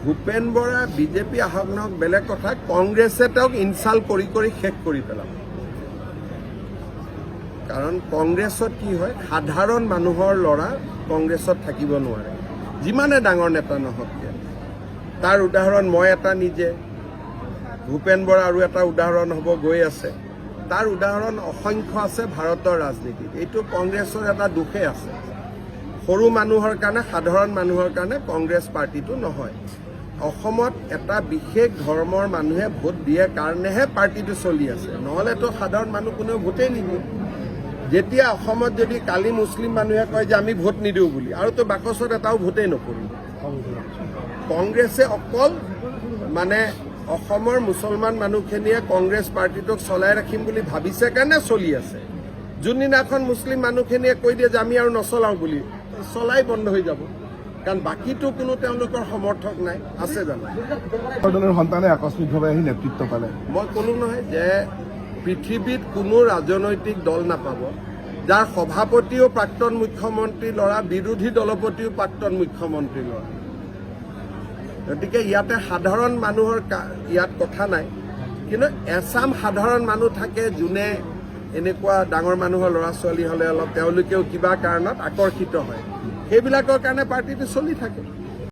Bhupen Bora BJP আহক নহওক বেলেগ কথা, কংগ্ৰেছে তেওঁক ইনচাল্ট কৰি কৰি শেষ কৰি পেলাব। কাৰণ কংগ্ৰেছত কি হয়, সাধাৰণ মানুহৰ ল'ৰা কংগ্ৰেছত থাকিব নোৱাৰে, যিমানে ডাঙৰ নেতা নহওক কিয়। তাৰ উদাহৰণ মই এটা নিজে, ভূপেন বৰা আৰু এটা উদাহৰণ হ'ব গৈ আছে। তাৰ উদাহৰণ অসংখ্য আছে ভাৰতৰ ৰাজনীতিত। এইটো কংগ্ৰেছৰ এটা দোষে আছে। সৰু মানুহৰ কাৰণে, সাধাৰণ মানুহৰ কাৰণে কংগ্ৰেছ পাৰ্টিটো নহয়। অসমত এটা বিশেষ ধৰ্মৰ মানুহে ভোট দিয়ে কাৰণেহে পাৰ্টিটো চলি আছে, নহ'লেতো সাধাৰণ মানুহ কোনেও ভোটেই নিদিয়ে। যেতিয়া অসমত যদি কালি মুছলিম মানুহে কয় যে আমি ভোট নিদিওঁ বুলি, আৰুতো বাকচত এটাও ভোটেই নকৰিব। কংগ্ৰেছে অকল মানে অসমৰ মুছলমান মানুহখিনিয়ে কংগ্ৰেছ পাৰ্টিটোক চলাই ৰাখিম বুলি ভাবিছে কাৰণে চলি আছে। যোনদিনাখন মুছলিম মানুহখিনিয়ে কৈ দিয়ে যে আমি আৰু নচলাওঁ বুলি, চলাই বন্ধ হৈ যাব। কাৰণ বাকীটো কোনো তেওঁলোকৰ সমৰ্থক নাই, আছে জানো? দলৰ সন্তানে আকস্মিকভাৱে আহি নেতৃত্ব পালে। মই ক'লো নহয় যে পৃথিৱীত কোনো ৰাজনৈতিক দল নাপাব যাৰ সভাপতিও প্ৰাক্তন মুখ্যমন্ত্ৰীৰ ল'ৰা, বিৰোধী দলপতিও প্ৰাক্তন মুখ্যমন্ত্ৰীৰ ল'ৰা। গতিকে ইয়াতে সাধাৰণ মানুহৰ ইয়াত কথা নাই, কিন্তু এচাম সাধাৰণ মানুহ থাকে যোনে এনেকুৱা ডাঙৰ মানুহৰ ল'ৰা ছোৱালী হ'লে অলপ তেওঁলোকেও কিবা কাৰণত আকৰ্ষিত হয়। সেইবিলাকৰ কাৰণে পাৰ্টিটো চলি থাকে।